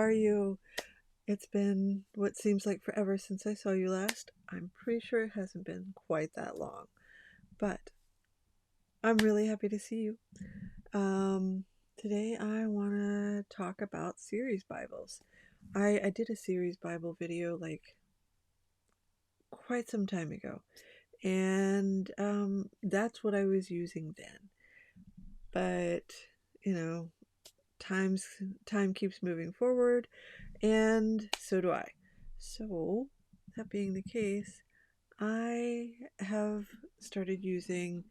are you? It's been what seems like forever since I saw you last. I'm pretty sure it hasn't been quite that long, but I'm really happy to see you. Today I want to talk about series Bibles. I did a series Bible video like quite some time ago, and that's what I was using then. But you know, time keeps moving forward, and so do I. So, that being the case, I have started using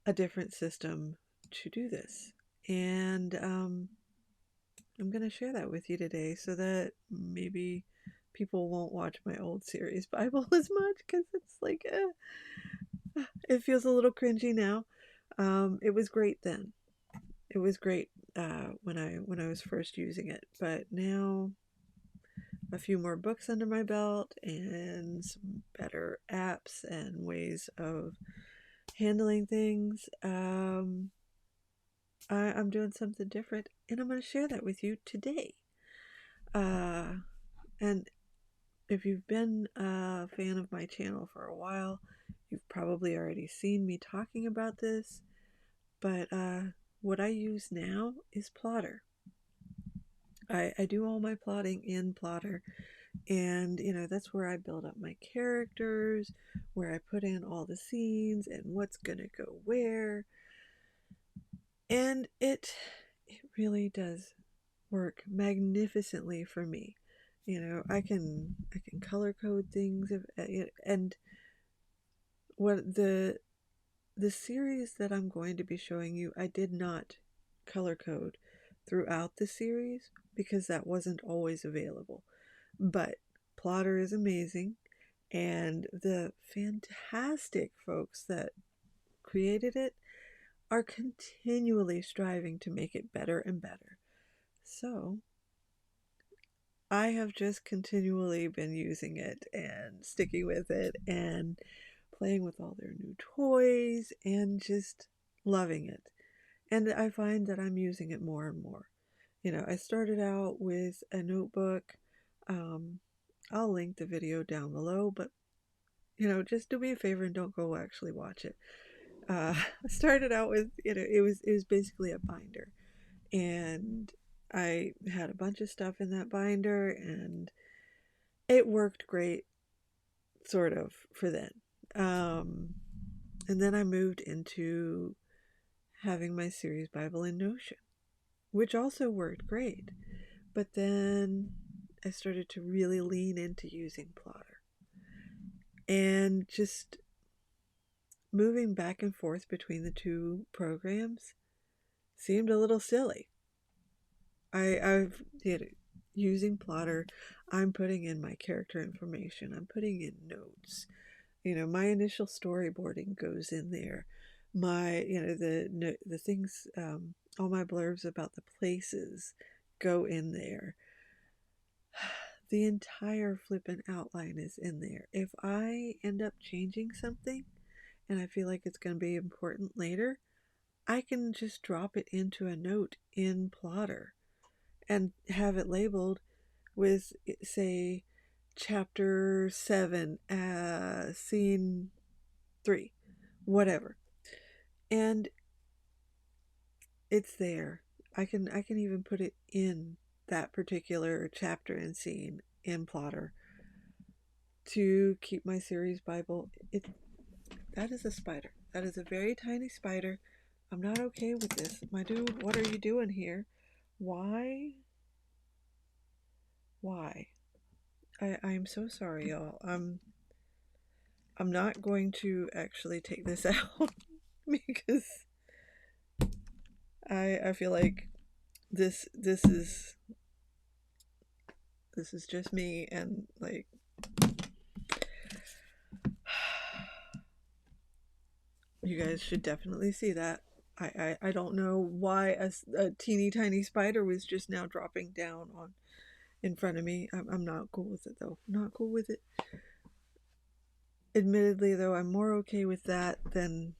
a different system to do this. And I'm going to share that with you today so that maybe people won't watch my old series Bible as much because it's like, it feels a little cringy now. It was great then. It was great when I was first using it, but now a few more books under my belt and some better apps and ways of handling things. I'm doing something different, and I'm going to share that with you today. And if you've been a fan of my channel for a while, you've probably already seen me talking about this, but what I use now is Plotter. I do all my plotting in Plotter, and that's where I build up my characters, where I put in all the scenes and what's gonna go where, and it really does work magnificently for me. I can color code things, and what the series that I'm going to be showing you, I did not color code throughout the series because that wasn't always available. But Plotter is amazing, and the fantastic folks that created it are continually striving to make it better and better. So I have just continually been using it and sticking with it and playing with all their new toys and just loving it. And I find that I'm using it more and more. I started out with a notebook. Um, I'll link the video down below, but just do me a favor and don't go actually watch it. I started out with, it was basically a binder, and I had a bunch of stuff in that binder, and it worked great, sort of, for then. And then I moved into having my series Bible in Notion, which also worked great. But then I started to really lean into using Plotter. And just moving back and forth between the two programs seemed a little silly. I've using Plotter, I'm putting in my character information. I'm putting in notes. My initial storyboarding goes in there. My the things, all my blurbs about the places go in there. The entire flippin' outline is in there. If I end up changing something and I feel like it's going to be important later, I can just drop it into a note in Plotter and have it labeled with, say, chapter 7, scene 3, whatever. And it's there. I can even put it in that particular chapter and scene in Plotter to keep my series Bible. That is a spider. That is a very tiny spider. I'm not okay with this. My dude, what are you doing here? Why? Why? I'm so sorry, y'all. I'm not going to actually take this out because I feel like this is just me, and like you guys should definitely see that. I don't know why a teeny tiny spider was just now dropping down on in front of me. I'm not cool with it though. Not cool with it. Admittedly though, I'm more okay with that than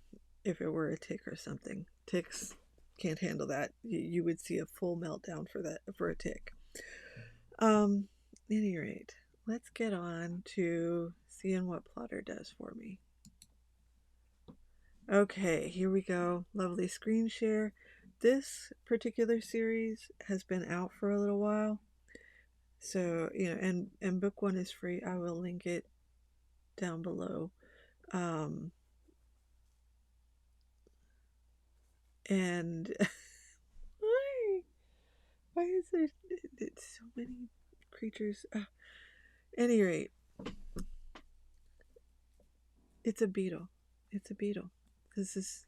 if it were a tick or something. Ticks can't handle that. You would see a full meltdown for a tick. At any rate, let's get on to seeing what Plotter does for me. Okay, here we go. Lovely screen share. This particular series has been out for a little while. So, and book one is free. I will link it down below. Um, and why? Why is there it's so many creatures? Any rate, it's a beetle. It's a beetle. This is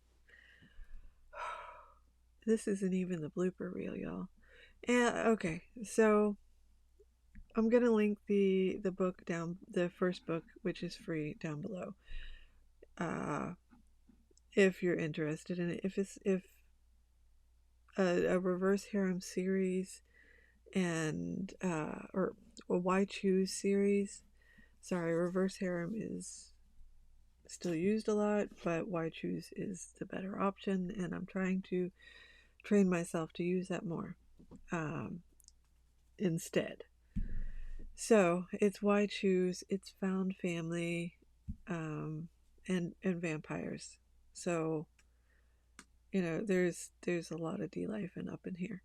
this isn't even the blooper reel, y'all. And okay, so I'm gonna link the book down, the first book, which is free, down below. If you're interested in it, if a reverse harem series and or a why choose series. Sorry, reverse harem is still used a lot, but why choose is the better option, and I'm trying to train myself to use that more instead. So it's why choose, it's found family, and vampires. So there's a lot of D life and up in here,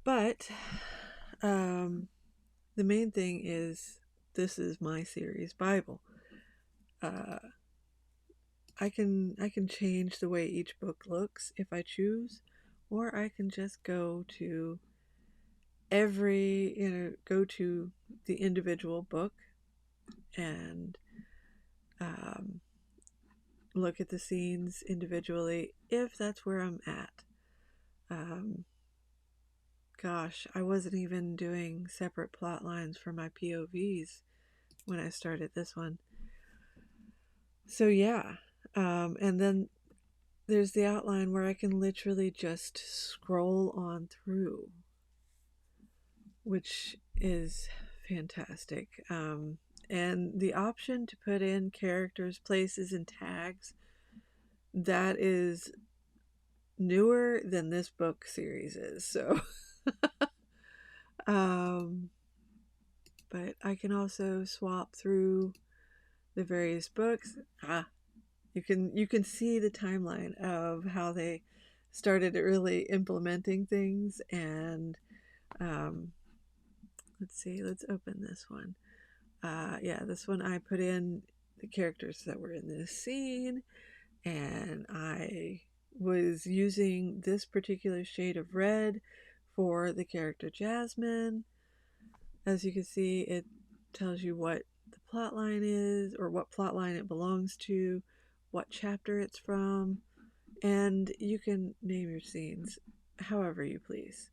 but the main thing is this is my series Bible. I can change the way each book looks if I choose, or I can just go to go to the individual book and look at the scenes individually if that's where I'm at. Um, Gosh, I wasn't even doing separate plot lines for my POVs when I started this one. So yeah, and then there's the outline where I can literally just scroll on through, which is fantastic. And the option to put in characters, places, and tags, that is newer than this book series is. So, but I can also swap through the various books. You can see the timeline of how they started really implementing things. And let's see, let's open this one. Yeah, this one I put in the characters that were in this scene, and I was using this particular shade of red for the character Jasmine. As you can see, it tells you what the plot line is, or what plot line it belongs to, what chapter it's from, and you can name your scenes however you please.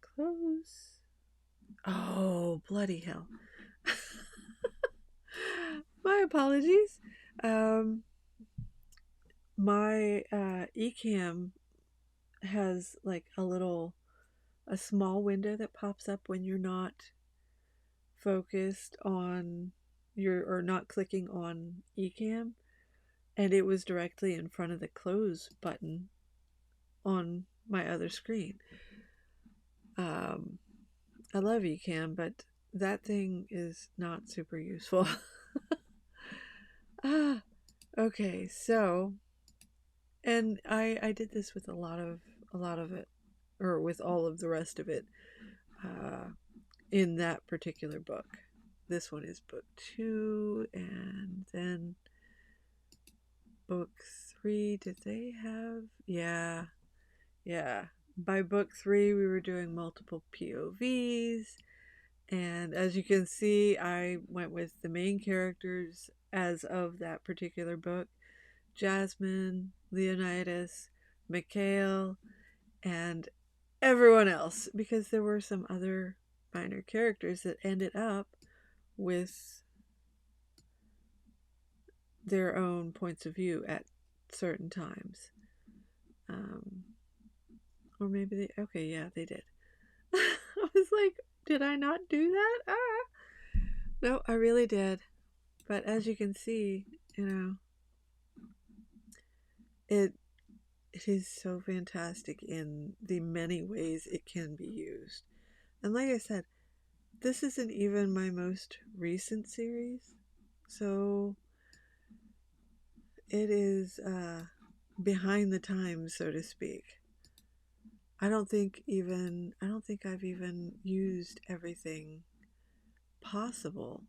Close. Oh, bloody hell. My apologies. My eCam has like a small window that pops up when you're not focused on or not clicking on eCam, and it was directly in front of the close button on my other screen. I love eCam, but that thing is not super useful. Okay, so, and I did this with a lot of it, or with all of the rest of it, in that particular book. This one is book 2, and then book 3. Did they have? Yeah. By book 3, we were doing multiple POVs, and as you can see, I went with the main characters as of that particular book: Jasmine, Leonidas, Mikhail, and everyone else, because there were some other minor characters that ended up with their own points of view at certain times. Or maybe okay, yeah, they did. I was like, did I not do that? No, I really did. But as you can see, it it is so fantastic in the many ways it can be used. And like I said, this isn't even my most recent series, so it is behind the times, so to speak. I don't think I've even used everything possible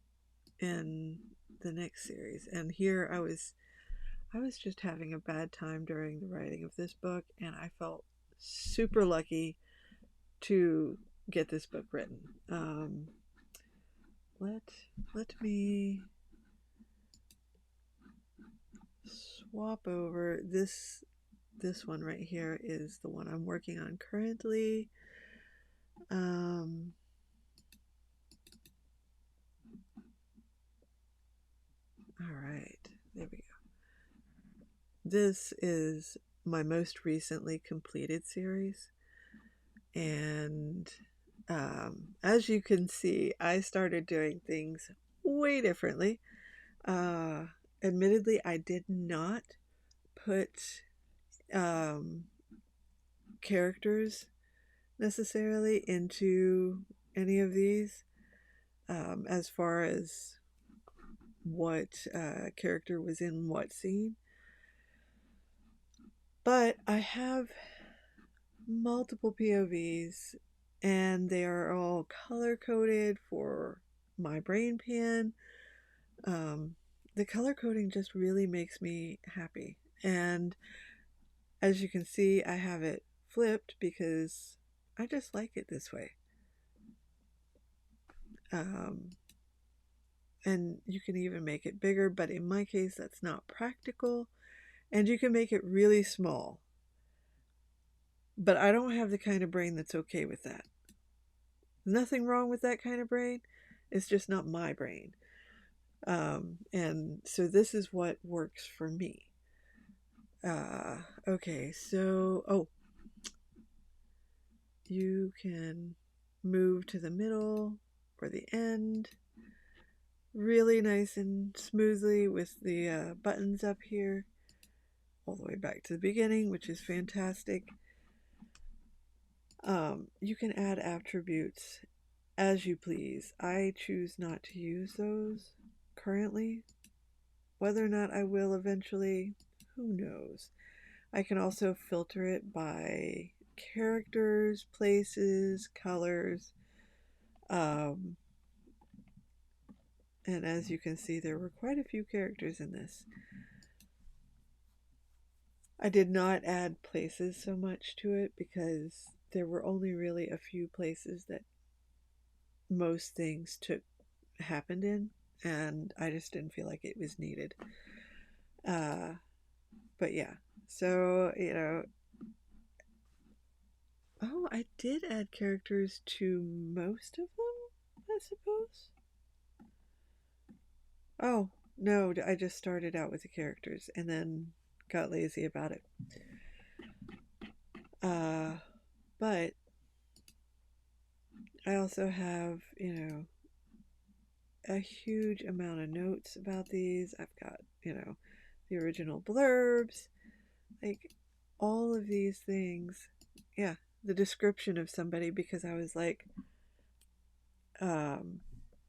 in the next series. And here I was just having a bad time during the writing of this book, and I felt super lucky to get this book written. Let let me swap over this one right here is the one I'm working on currently. Um, all right, there we go. This is my most recently completed series, and as you can see, I started doing things way differently. Uh, Admittedly, I did not put um, characters necessarily into any of these as far as what character was in what scene. But I have multiple POVs and they are all color coded for my brain pan. Um, the color coding just really makes me happy. And as you can see, I have it flipped because I just like it this way. Um, and you can even make it bigger, but in my case, that's not practical. And you can make it really small. But I don't have the kind of brain that's okay with that. Nothing wrong with that kind of brain. It's just not my brain. And so this is what works for me. Okay, so, oh, you can move to the middle or the end really nice and smoothly with the buttons up here all the way back to the beginning, which is fantastic. You can add attributes as you please. I choose not to use those currently. Whether or not I will eventually, who knows. I can also filter it by characters, places, colors. Um, and as you can see, there were quite a few characters in this. I did not add places so much to it because there were only really a few places that most things happened in, and I just didn't feel like it was needed. Uh, but yeah, so oh, I did add characters to most of them, I suppose. Oh no, I just started out with the characters and then got lazy about it. Uh, but I also have a huge amount of notes about these. I've got the original blurbs, like all of these things. Yeah, the description of somebody because I was like, um,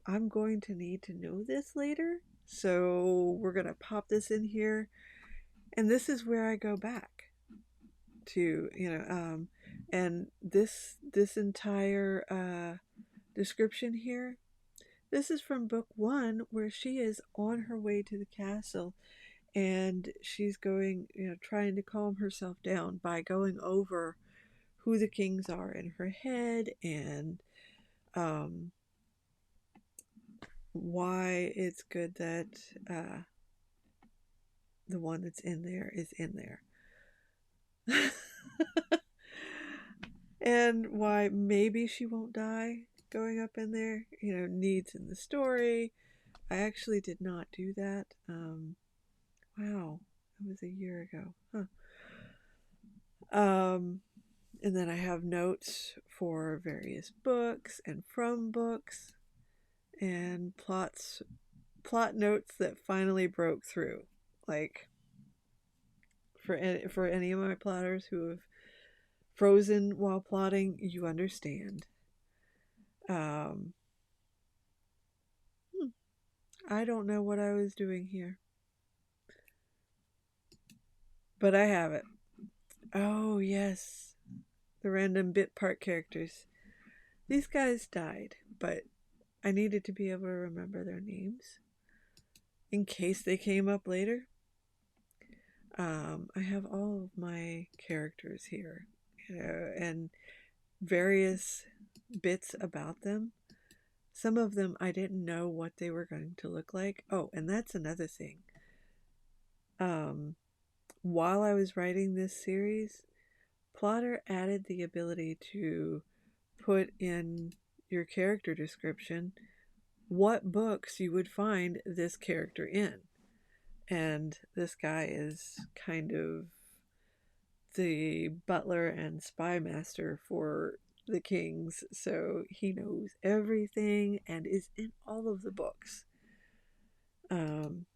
I'm going to need to know this later. So we're going to pop this in here. And this is where I go back to, and this entire description here, this is from book one where she is on her way to the castle and she's going, trying to calm herself down by going over who the kings are in her head and um, why it's good that the one that's in there is in there. And why maybe she won't die going up in there, needs in the story. I actually did not do that. Wow, it was a year ago. Huh. And then I have notes for various books and from books and plot notes that finally broke through. Like For any of my plotters who have frozen while plotting, you understand. Um, I don't know what I was doing here, but I have it. Oh, yes. The random bit part characters. These guys died, but I needed to be able to remember their names in case they came up later. I have all of my characters here, and various bits about them. Some of them I didn't know what they were going to look like. Oh, and that's another thing. Um, while I was writing this series, Plotter added the ability to put in your character description what books you would find this character in. And this guy is kind of the butler and spy master for the kings, so he knows everything and is in all of the books. Um,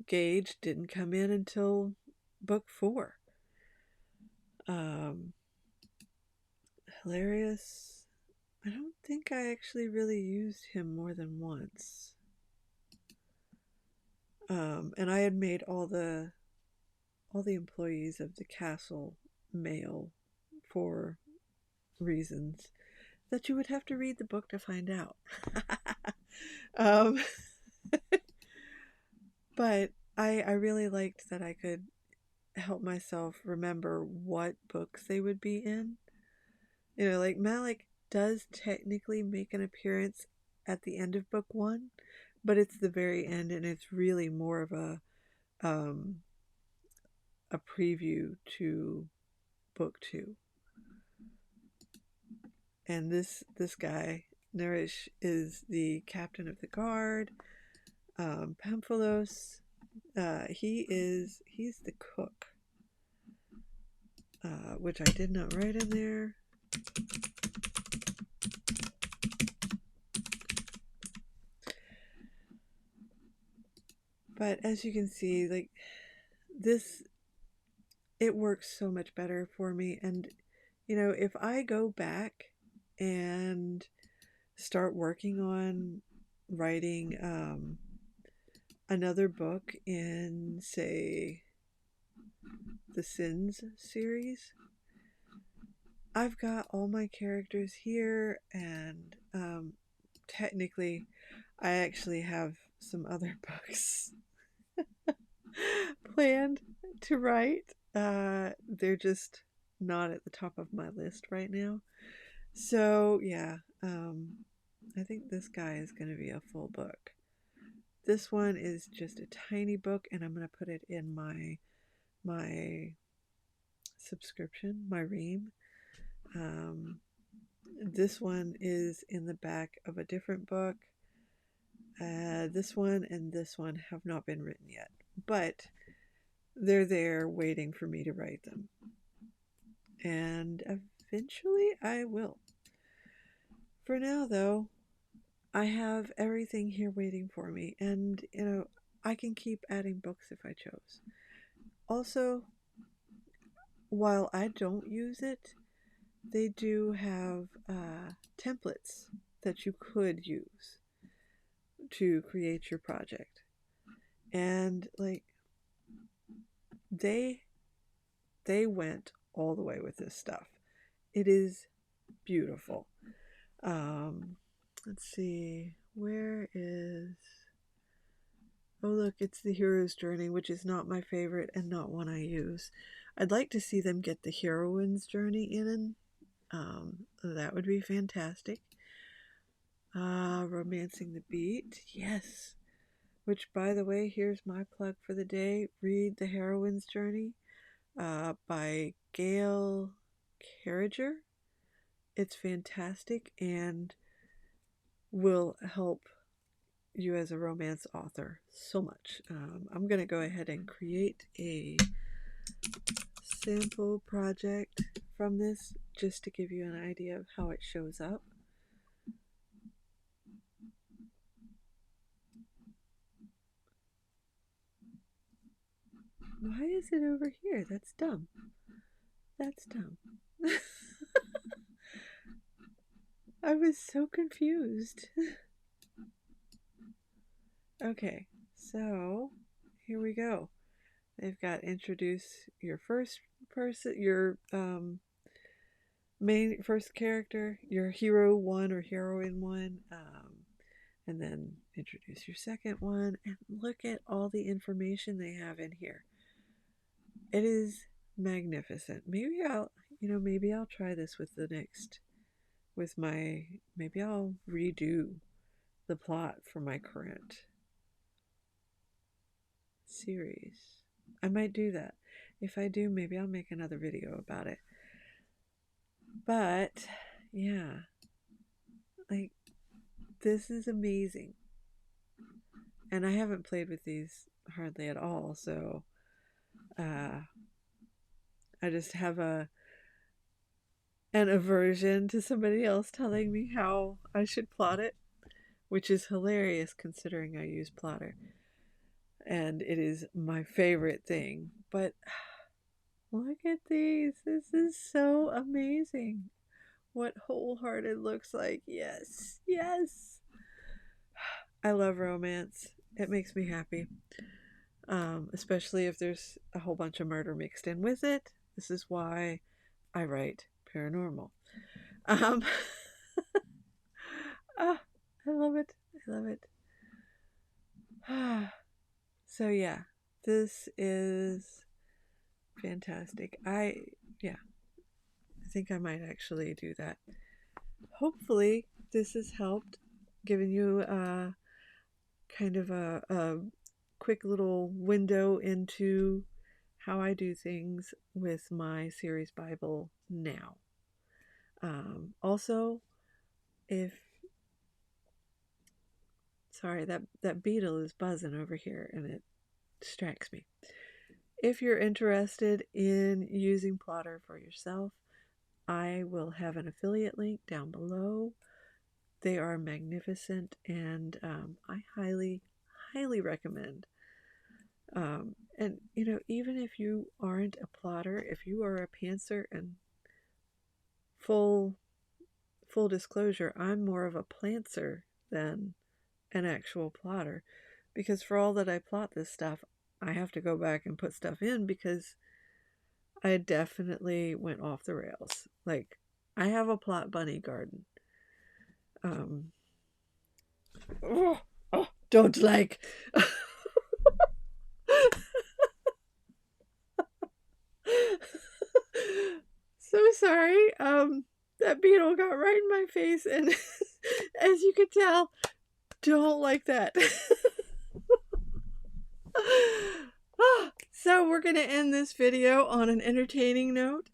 Gage didn't come in until book 4. Um, Hilarious. I don't think I actually really used him more than once. And I had made all the employees of the castle male for reasons that you would have to read the book to find out. um, but I really liked that I could help myself remember what books they would be in. You know, like Malik does technically make an appearance at the end of book 1, but it's the very end, and it's really more of um, a preview to book 2. And this guy Nourish is the captain of the guard. Pamphilos, he's the cook, which I did not write in there. But as you can see, like this, it works so much better for me. And you know, if I go back and start working on writing another book in, say, the Sins series, I've got all my characters here, and technically, I actually have some other books planned to write. They're just not at the top of my list right now. So, yeah, I think this guy is going to be a full book. This one is just a tiny book, and I'm going to put it in my subscription, my Ream. This one is in the back of a different book. This one and this one have not been written yet, but they're there waiting for me to write them. And eventually I will. For now, though, I have everything here waiting for me, and you know, I can keep adding books if I chose. Also, while I don't use it, they do have templates that you could use to create your project. And like they went all the way with this stuff. It is beautiful. Let's see, where is, oh look, it's the hero's journey, which is not my favorite and not one I use. I'd like to see them get the heroine's journey in. That would be fantastic. Romancing the Beat, yes. Which, by the way, here's my plug for the day. Read The Heroine's Journey by Gail Carriger. It's fantastic and will help you as a romance author so much. I'm going to go ahead and create a sample project from this just to give you an idea of how it shows up. Why is it over here? That's dumb. That's dumb. I was so confused. Okay, so here we go. They've got introduce your first person, your main first character, your hero one or heroine one, and then introduce your second one. And look at all the information they have in here. It is magnificent. Maybe I'll try this with the next, maybe I'll redo the plot for my current series. I might do that. If I do, maybe I'll make another video about it. But yeah, like, this is amazing. And I haven't played with these hardly at all, so I just have an aversion to somebody else telling me how I should plot it, which is hilarious considering I use Plotter. And it is my favorite thing. But look at these. This is so amazing. What wholehearted looks like. Yes, yes. I love romance. It makes me happy. Especially if there's a whole bunch of murder mixed in with it. This is why I write paranormal. Oh, I love it. I love it. So yeah, this is fantastic. I think I might actually do that. Hopefully this has helped, given you kind of a quick little window into how I do things with my series Bible now. Also, sorry, that beetle is buzzing over here and it distracts me. If you're interested in using Plotter for yourself, I will have an affiliate link down below. They are magnificent, and I highly, highly recommend. And even if you aren't a plotter, if you are a pantser, and full disclosure, I'm more of a plantser than an actual plotter, because for all that I plot this stuff, I have to go back and put stuff in because I definitely went off the rails. Like, I have a plot bunny garden. Don't like. So sorry. That beetle got right in my face, and as you can tell, don't like that. So we're going to end this video on an entertaining note.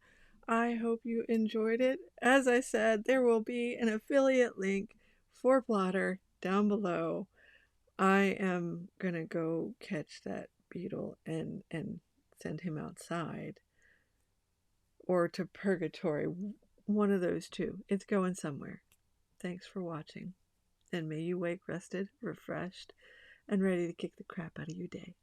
I hope you enjoyed it. As I said, there will be an affiliate link for Plotter down below. I am going to go catch that beetle and send him outside. Or to purgatory. One of those two. It's going somewhere. Thanks for watching. And may you wake rested, refreshed, and ready to kick the crap out of your day.